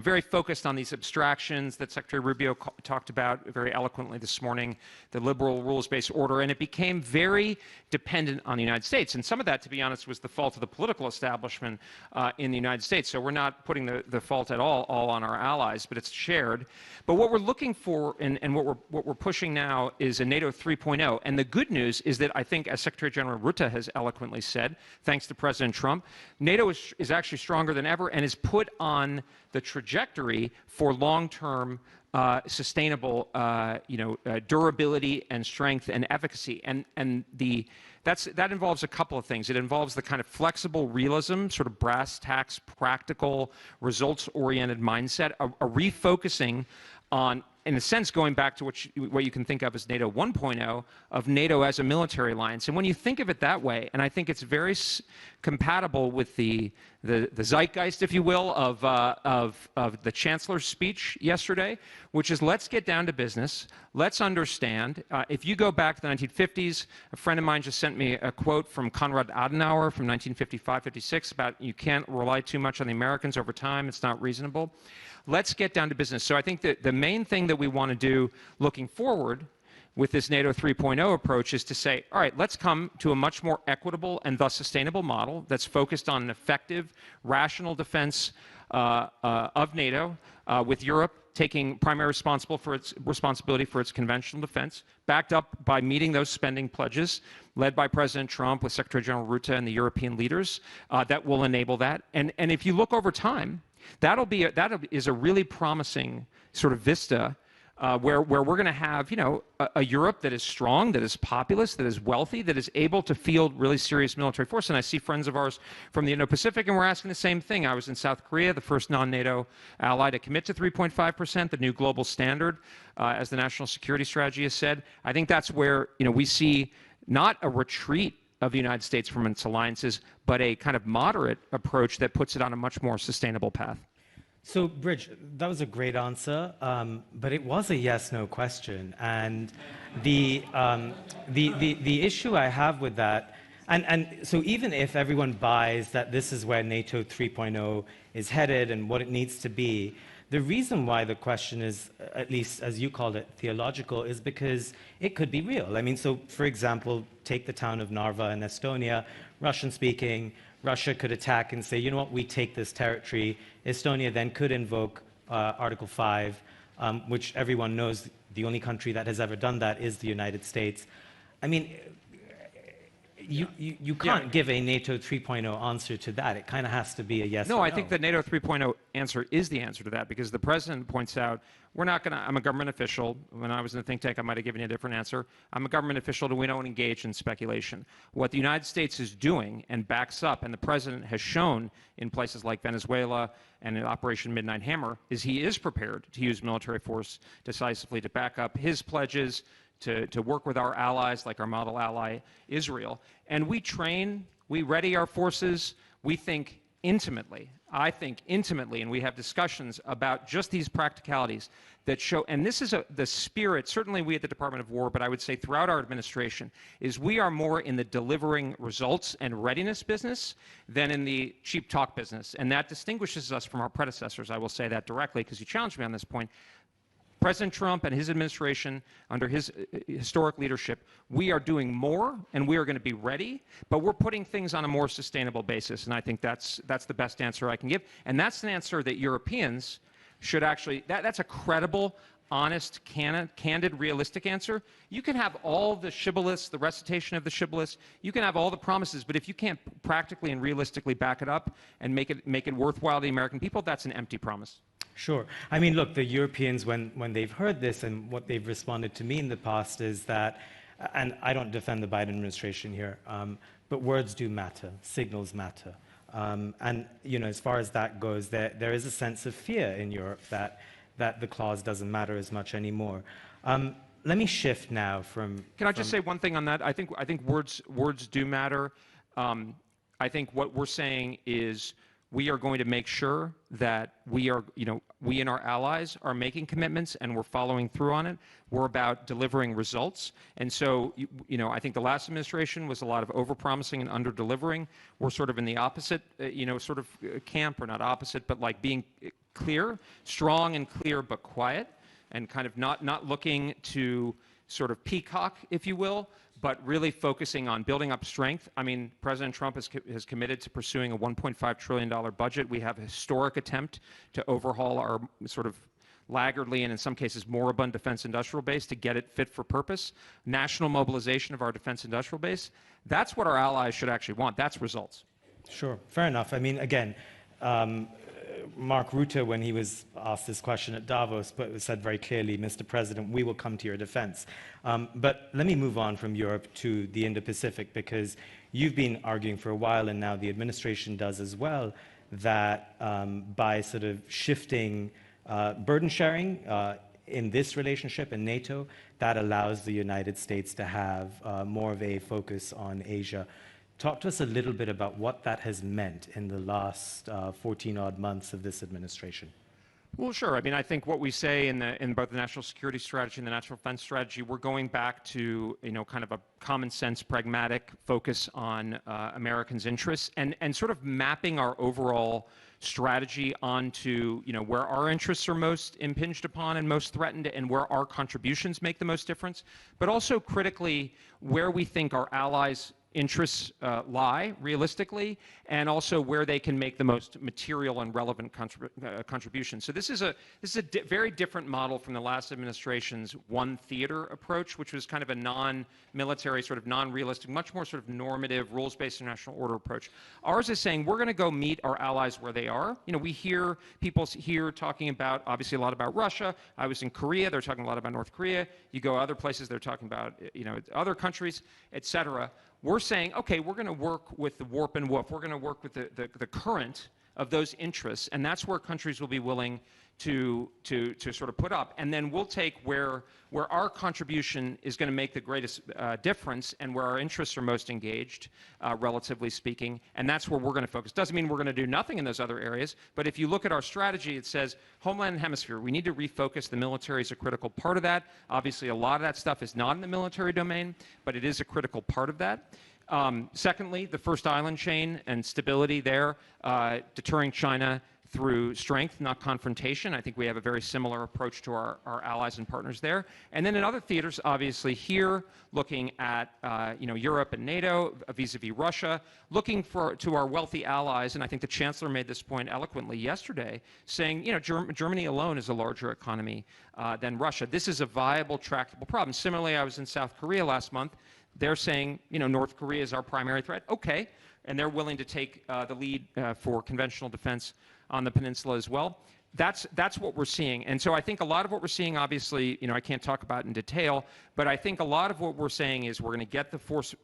very focused on these abstractions that Secretary Rubio talked about very eloquently this morning, the liberal rules-based order, and it became very dependent on the United States. And some of that, to be honest, was the fault of the political establishment in the United States. So we're not putting the fault at all on our allies, but it's shared. But what we're looking for and what we're pushing now is a NATO 3.0. And the good news is that I think, as Secretary General Rutte has eloquently said, thanks to President Trump, NATO is actually stronger than ever and is put on the trajectory for long-term sustainable durability and strength and efficacy. And that involves a couple of things. It involves the kind of flexible realism, sort of brass tacks, practical, results-oriented mindset, a refocusing on, in a sense, going back to what you can think of as NATO 1.0, of NATO as a military alliance. And when you think of it that way, and I think it's very compatible with the zeitgeist, if you will, of the Chancellor's speech yesterday, which is, let's get down to business. Let's understand. If you go back to the 1950s, a friend of mine just sent me a quote from Konrad Adenauer from 1955-56 about you can't rely too much on the Americans over time. It's not reasonable. Let's get down to business. So I think that the main thing that we want to do looking forward with this NATO 3.0 approach is to say, all right, let's come to a much more equitable and thus sustainable model that's focused on an effective, rational defense of NATO, with Europe taking primary responsibility for its conventional defense, backed up by meeting those spending pledges, led by President Trump with Secretary General Rutte and the European leaders, that will enable that. And if you look over time, that is a really promising sort of vista where we're going to have, a Europe that is strong, that is populous, that is wealthy, that is able to field really serious military force. And I see friends of ours from the Indo-Pacific, and we're asking the same thing. I was in South Korea, the first non-NATO ally to commit to 3.5%, the new global standard, as the national security strategy has said. I think that's where, we see not a retreat of the United States from its alliances, but a kind of moderate approach that puts it on a much more sustainable path. So, Bridge, that was a great answer, but it was a yes/no question. And the issue I have with that, and so even if everyone buys that this is where NATO 3.0 is headed and what it needs to be, the reason why the question is, at least as you called it, theological, is because it could be real. I mean, so for example, take the town of Narva in Estonia, Russian-speaking. Russia could attack and say, you know what, we take this territory. Estonia then could invoke Article 5, which everyone knows the only country that has ever done that is the United States. I mean, you can't give a NATO 3.0 answer to that. It kind of has to be a yes or no. I think the NATO 3.0 answer is the answer to that, because the president points out, we're not going to, I'm a government official. When I was in the think tank, I might have given you a different answer. I'm a government official, and we don't engage in speculation. What the United States is doing and backs up, and the president has shown in places like Venezuela and in Operation Midnight Hammer, is he is prepared to use military force decisively to back up his pledges, to work with our allies, like our model ally, Israel. And we train, we ready our forces, we think intimately, I think intimately, and we have discussions about just these practicalities that show, and this is the spirit, certainly we at the Department of War, but I would say throughout our administration, is we are more in the delivering results and readiness business than in the cheap talk business. And that distinguishes us from our predecessors. I will say that directly, because you challenged me on this point. President Trump and his administration, under his historic leadership, we are doing more, and we are going to be ready, but we're putting things on a more sustainable basis, and I think that's the best answer I can give. And that's an answer that Europeans should actually, that's a credible, honest, candid, realistic answer. You can have all the shibboleths, the recitation of the shibboleths, you can have all the promises, but if you can't practically and realistically back it up and make it worthwhile to the American people, that's an empty promise. Sure. I mean, look, the Europeans, when they've heard this, and what they've responded to me in the past is that, and I don't defend the Biden administration here, but words do matter, signals matter. And, as far as that goes, there is a sense of fear in Europe that the clause doesn't matter as much anymore. Let me shift now from... Can I just say one thing on that? I think words do matter. I think what we're saying is, we are going to make sure that we and our allies are making commitments and we're following through on it. We're about delivering results. And so, I think the last administration was a lot of overpromising and under-delivering. We're sort of in the opposite, camp, or not opposite, but like being clear, strong and clear but quiet, and kind of not looking to sort of peacock, if you will, but really focusing on building up strength. I mean, President Trump has committed to pursuing a $1.5 trillion budget. We have a historic attempt to overhaul our sort of laggardly and in some cases moribund defense industrial base to get it fit for purpose. National mobilization of our defense industrial base. That's what our allies should actually want. That's results. Sure, fair enough. I mean, again, Mark Rutte, when he was asked this question at Davos, said very clearly, Mr. President, we will come to your defense. But let me move on from Europe to the Indo-Pacific, because you've been arguing for a while, and now the administration does as well, that by sort of shifting burden sharing in this relationship in NATO, that allows the United States to have more of a focus on Asia. Talk to us a little bit about what that has meant in the last 14-odd months of this administration. Well, sure. I mean, I think what we say in both the national security strategy and the national defense strategy, we're going back to, kind of a common sense, pragmatic focus on Americans' interests and sort of mapping our overall strategy onto, where our interests are most impinged upon and most threatened and where our contributions make the most difference, but also critically where we think our allies' interests lie realistically, and also where they can make the most material and relevant contribution. So this is a very different model from the last administration's one theater approach, which was kind of a non-military, sort of non-realistic, much more sort of normative, rules-based international order approach. Ours is saying we're going to go meet our allies where they are. We hear people here talking about, obviously, a lot about Russia. I was in Korea. They're talking a lot about North Korea. You go other places, they're talking about, other countries, et cetera. We're saying, okay, we're going to work with the warp and woof. We're going to work with the current of those interests, and that's where countries will be willing to sort of put up. And then we'll take where our contribution is going to make the greatest difference and where our interests are most engaged, relatively speaking, and that's where we're going to focus. Doesn't mean we're going to do nothing in those other areas, but if you look at our strategy, it says Homeland and Hemisphere. We need to refocus. The military is a critical part of that. Obviously, a lot of that stuff is not in the military domain, but it is a critical part of that. Secondly, the first island chain and stability there, deterring China through strength, not confrontation. I think we have a very similar approach to our allies and partners there. And then in other theaters, obviously here, looking at Europe and NATO vis-a-vis Russia, looking to our wealthy allies, and I think the Chancellor made this point eloquently yesterday, saying, Germany alone is a larger economy than Russia. This is a viable, tractable problem. Similarly, I was in South Korea last month. They're saying, North Korea is our primary threat. Okay. And they're willing to take the lead for conventional defense on the peninsula as well. That's what we're seeing. And so I think a lot of what we're seeing, obviously, I can't talk about in detail, but I think a lot of what we're saying is we're going to get the force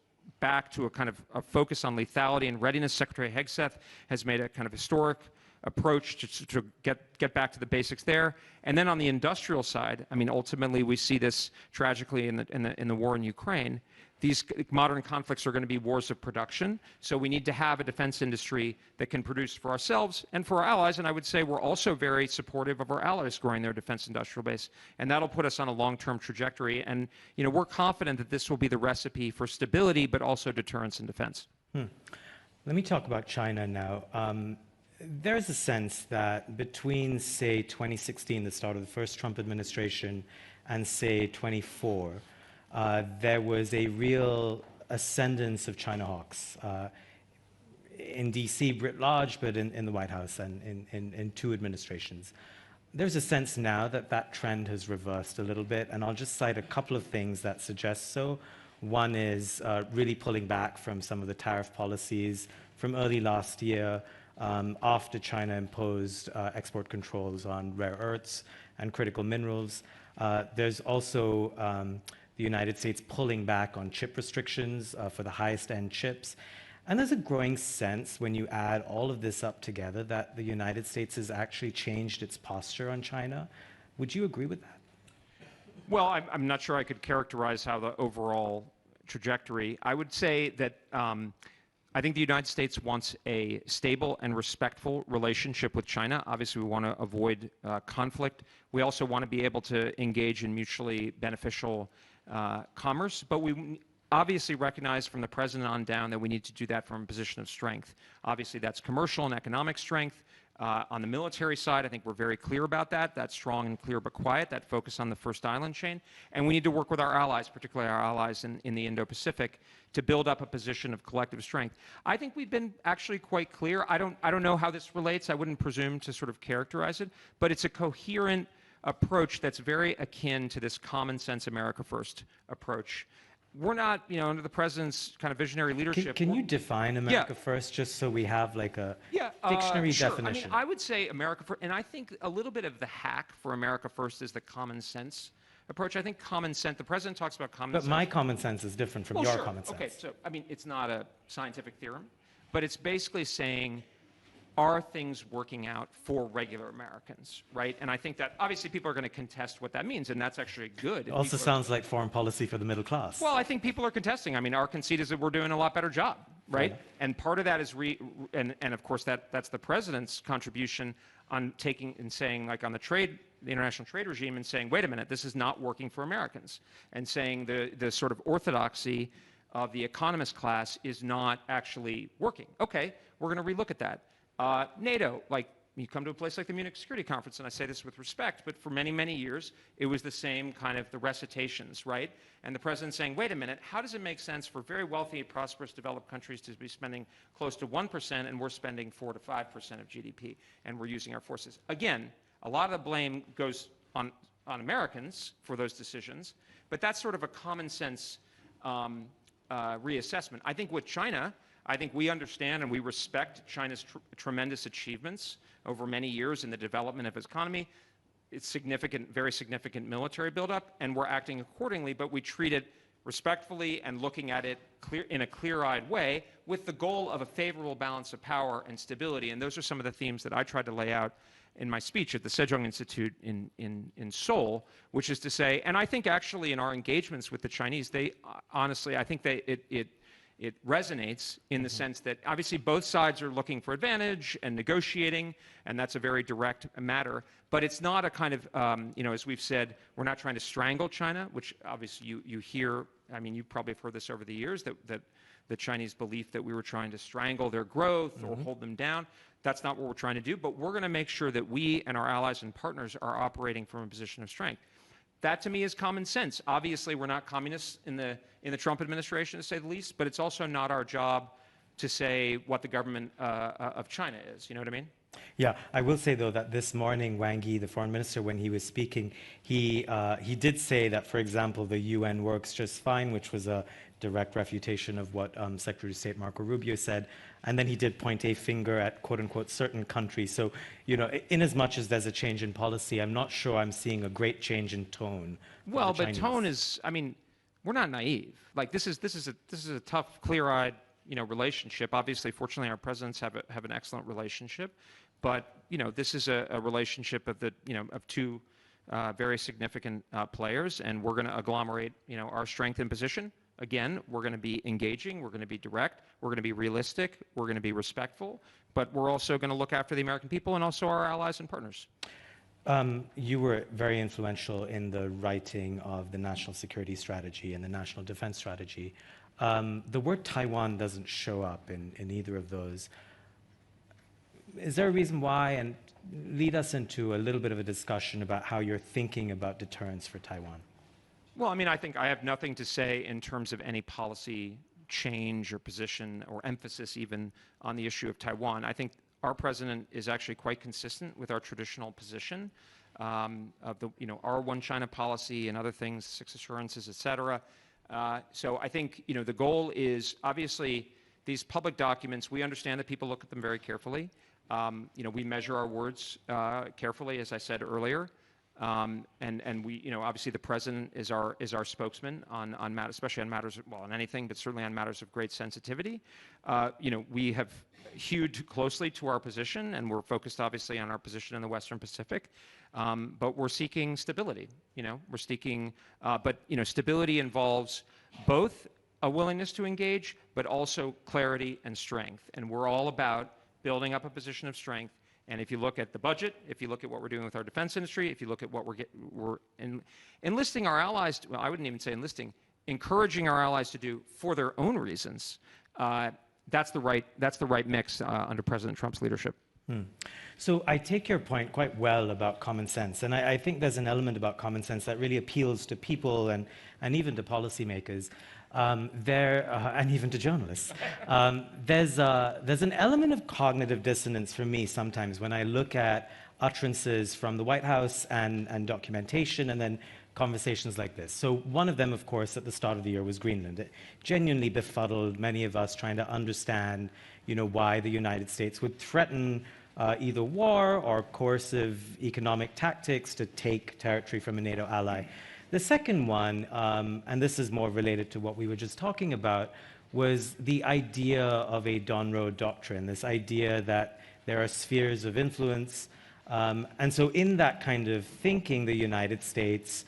back to a kind of a focus on lethality and readiness. Secretary Hegseth has made a kind of historic approach to get back to the basics there. And then on the industrial side, I mean, ultimately we see this tragically in the war in Ukraine. These modern conflicts are going to be wars of production, so we need to have a defense industry that can produce for ourselves and for our allies, and I would say we're also very supportive of our allies growing their defense industrial base, and that'll put us on a long-term trajectory, and we're confident that this will be the recipe for stability, but also deterrence and defense. Let me talk about China now. There's a sense that between, say, 2016, the start of the first Trump administration, and, say, 24, there was a real ascendance of China hawks in D.C. writ large, but in the White House and in two administrations. There's a sense now that that trend has reversed a little bit, and I'll just cite a couple of things that suggest so. One is really pulling back from some of the tariff policies from early last year after China imposed export controls on rare earths and critical minerals. There's also the United States pulling back on chip restrictions for the highest end chips. And there's a growing sense when you add all of this up together that the United States has actually changed its posture on China. Would you agree with that? Well, I'm not sure I could characterize how the overall trajectory. I would say that I think the United States wants a stable and respectful relationship with China. Obviously, we want to avoid conflict. We also want to be able to engage in mutually beneficial commerce, but we obviously recognize from the president on down that we need to do that from a position of strength. Obviously, that's commercial and economic strength, On the military side, I think we're very clear about that. That strong and clear but quiet, that focus on the first island chain. And we need to work with our allies, particularly our allies in the Indo-Pacific, to build up a position of collective strength. I think we've been actually quite clear. I don't know how this relates. I wouldn't presume to sort of characterize it, but it's a coherent approach that's very akin to this common sense America First approach. We're not, under the president's kind of visionary leadership. Can you define America First, just so we have like a dictionary sure. definition? I would say America First, and I think a little bit of the hack for America First is the common sense approach. I think common sense, the president talks about common sense. But my common sense is different from your common sense. Okay, so, it's not a scientific theorem, but it's basically saying, are things working out for regular Americans, right? And I think that obviously people are going to contest what that means, and that's actually good. It also sounds like foreign policy for the middle class. Well, I think people are contesting. Our conceit is that we're doing a lot better job, right? Right. And part of that is, and of course that's the president's contribution on taking and saying, like on the international trade regime, and saying, wait a minute, this is not working for Americans, and saying the sort of orthodoxy of the economist class is not actually working. Okay, we're going to relook at that. NATO, like you come to a place like the Munich Security Conference, and I say this with respect, but for many, many years, it was the same kind of the recitations, right? And the president saying, wait a minute, how does it make sense for very wealthy, prosperous, developed countries to be spending close to 1% and we're spending 4 to 5% of GDP and we're using our forces? Again, a lot of the blame goes on Americans for those decisions, but that's sort of a common sense reassessment. I think with China, I think we understand and we respect China's tremendous achievements over many years in the development of its economy, its significant, very significant military buildup, and we're acting accordingly, but we treat it respectfully and looking at it in a clear-eyed way with the goal of a favorable balance of power and stability. And those are some of the themes that I tried to lay out in my speech at the Sejong Institute in Seoul, which is to say, and I think actually in our engagements with the Chinese, they honestly, I think it resonates in the sense that obviously both sides are looking for advantage and negotiating, and that's a very direct matter. But it's not a kind of, as we've said, we're not trying to strangle China, which obviously you hear, you probably have heard this over the years, that the Chinese belief that we were trying to strangle their growth or hold them down. That's not what we're trying to do, but we're going to make sure that we and our allies and partners are operating from a position of strength. That, to me, is common sense. Obviously, we're not communists in the Trump administration, to say the least, but it's also not our job to say what the government of China is. You know what I mean? Yeah, I will say, though, that this morning, Wang Yi, the foreign minister, when he was speaking, he did say that, for example, the UN works just fine, which was a direct refutation of what Secretary of State Marco Rubio said. And then he did point a finger at, quote unquote, certain countries. So, in as much as there's a change in policy, I'm not sure I'm seeing a great change in tone. Well, but tone is, we're not naive. Like this is a tough, clear-eyed, relationship. Obviously, fortunately, our presidents have an excellent relationship. But, this is a relationship of of two very significant players, and we're going to agglomerate, our strength and position. Again, we're going to be engaging, we're going to be direct, we're going to be realistic, we're going to be respectful, but we're also going to look after the American people and also our allies and partners. You were very influential in the writing of the National Security Strategy and the National Defense Strategy. The word Taiwan doesn't show up in either of those. Is there a reason why? And lead us into a little bit of a discussion about how you're thinking about deterrence for Taiwan. Well, I think I have nothing to say in terms of any policy change or position or emphasis even on the issue of Taiwan. I think our president is actually quite consistent with our traditional position of the, our one China policy and other things, 6 assurances, et cetera. So I think, the goal is obviously these public documents, we understand that people look at them very carefully. We measure our words carefully, as I said earlier. And we, obviously the president is our spokesman on matters, especially on matters, well, on anything, but certainly on matters of great sensitivity. We have hewed closely to our position, and we're focused obviously on our position in the Western Pacific. But we're seeking stability. We're seeking, but stability involves both a willingness to engage, but also clarity and strength. And we're all about building up a position of strength. And if you look at the budget, if you look at what we're doing with our defense industry, if you look at what we're enlisting our allies, well, I wouldn't even say enlisting, encouraging our allies to do for their own reasons, that's the right mix under President Trump's leadership. So I take your point quite well about common sense, and I think there's an element about common sense that really appeals to people and even to policymakers, and even to journalists. There's an element of cognitive dissonance for me sometimes when I look at utterances from the White House and documentation and then conversations like this. So one of them, of course, at the start of the year was Greenland. It genuinely befuddled many of us trying to understand, why the United States would threaten either war or coercive economic tactics to take territory from a NATO ally. The second one, and this is more related to what we were just talking about, was the idea of a Donroe doctrine, this idea that there are spheres of influence. And so in that kind of thinking, the United States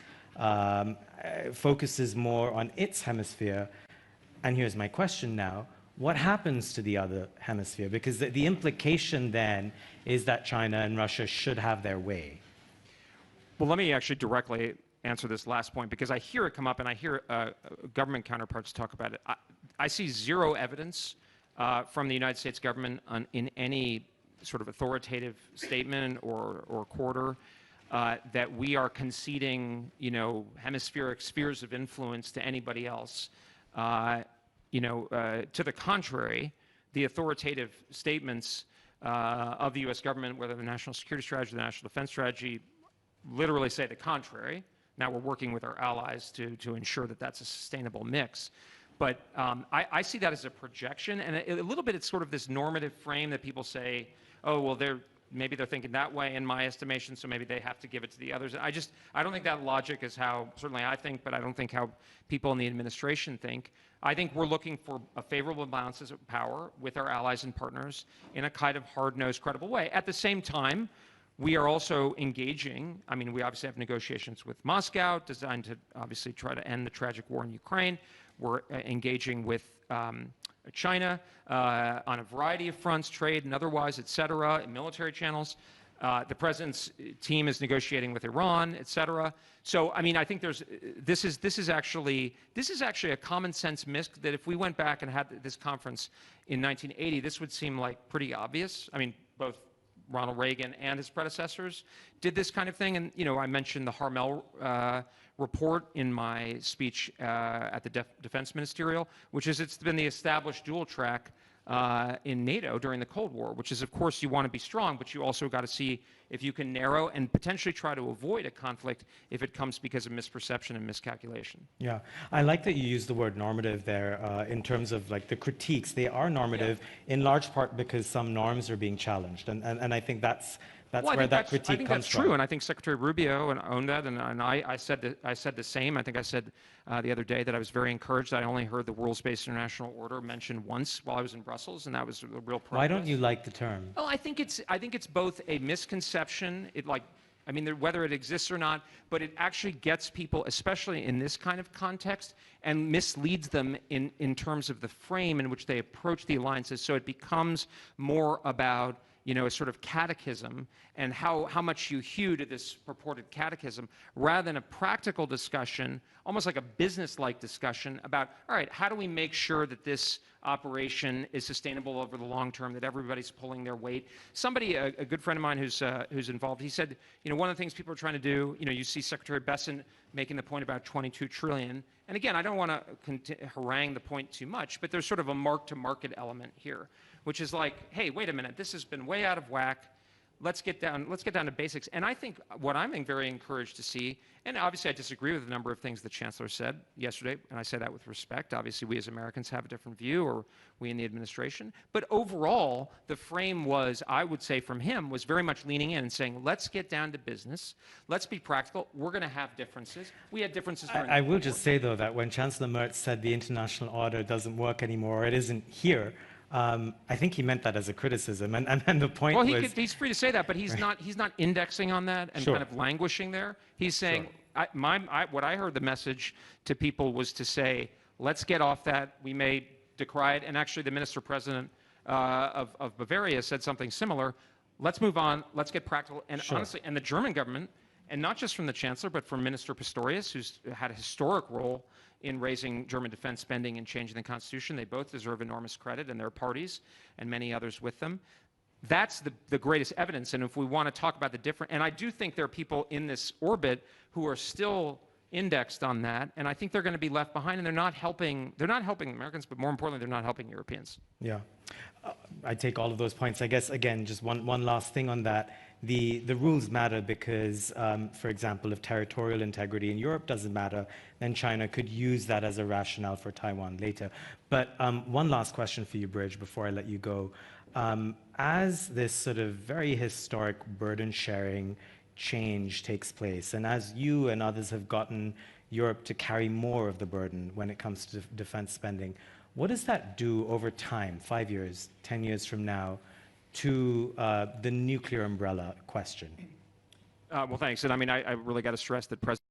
focuses more on its hemisphere. And here's my question now. What happens to the other hemisphere? Because the implication then is that China and Russia should have their way. Well, let me actually directly answer this last point, because I hear it come up and I hear government counterparts talk about it. I see zero evidence from the United States government in any sort of authoritative statement or quarter that we are conceding, hemispheric spheres of influence to anybody else. To the contrary, the authoritative statements of the U.S. government, whether the national security strategy or the national defense strategy, literally say the contrary. Now we're working with our allies to ensure that that's a sustainable mix. But I see that as a projection, and a little bit it's sort of this normative frame that people say, oh, well, maybe they're thinking that way in my estimation, so maybe they have to give it to the others. I don't think that logic is how, certainly I think, but I don't think how people in the administration think. I think we're looking for a favorable balance of power with our allies and partners in a kind of hard-nosed, credible way. At the same time, we are also engaging, we obviously have negotiations with Moscow designed to obviously try to end the tragic war in Ukraine. We're engaging with China on a variety of fronts, trade and otherwise, et cetera, in military channels. The president's team is negotiating with Iran, et cetera. So, I think this is actually a common sense miss that if we went back and had this conference in 1980, this would seem like pretty obvious. Both Ronald Reagan and his predecessors did this kind of thing. And, I mentioned the Harmel report in my speech at the Defense Ministerial, which is it's been the established dual track in NATO during the Cold War, which is, of course, you want to be strong, but you also got to see if you can narrow and potentially try to avoid a conflict if it comes because of misperception and miscalculation. Yeah, I like that you use the word normative there in terms of like the critiques. They are normative in large part because some norms are being challenged, and I think that's where that critique comes from. I think that's true, and I think Secretary Rubio owned that, and I said the same. I think I said the other day that I was very encouraged. I only heard the rules-based international order mentioned once while I was in Brussels, and that was a real progress. Why don't you like the term? Well, I think it's both a misconception. Whether it exists or not, but it actually gets people, especially in this kind of context, and misleads them in terms of the frame in which they approach the alliances. So it becomes more about a sort of catechism and how much you hew to this purported catechism, rather than a practical discussion, almost like a business-like discussion about, all right, how do we make sure that this operation is sustainable over the long term, that everybody's pulling their weight? Somebody, a good friend of mine who's involved, he said, one of the things people are trying to do, you see Secretary Besson making the point about 22 trillion. And again, I don't want to harangue the point too much, but there's sort of a mark-to-market element here, which is like, hey, wait a minute, this has been way out of whack. Let's get down to basics. And I think what I'm very encouraged to see, and obviously I disagree with a number of things the Chancellor said yesterday, and I say that with respect. Obviously, we as Americans have a different view, or we in the administration. But overall, the frame was, I would say from him, was very much leaning in and saying, let's get down to business. Let's be practical. We're going to have differences. We had differences. I will just say, though, that when Chancellor Merz said the international order doesn't work anymore, it isn't here, I think he meant that as a criticism, and the point was... Well, he's free to say that, but he's not indexing on that and kind of languishing there. He's saying, what I heard the message to people was to say, let's get off that. We may decry it, and actually the minister-president of Bavaria said something similar. Let's move on. Let's get practical. And honestly, and the German government, and not just from the Chancellor, but from Minister Pistorius, who's had a historic role in raising German defense spending and changing the Constitution. They both deserve enormous credit, and their parties, and many others with them. That's the greatest evidence. And if we want to talk about the different, and I do think there are people in this orbit who are still indexed on that, and I think they're going to be left behind, and they're not helping Americans, but more importantly, they're not helping Europeans. Yeah, I take all of those points. I guess, again, just one last thing on that. The rules matter because, for example, if territorial integrity in Europe doesn't matter, then China could use that as a rationale for Taiwan later. But one last question for you, Bridge, before I let you go. As this sort of very historic burden sharing change takes place, and as you and others have gotten Europe to carry more of the burden when it comes to defense spending, what does that do over time, 5 years, 10 years from now, to the nuclear umbrella question? Well, thanks. And I mean, I really got to stress that President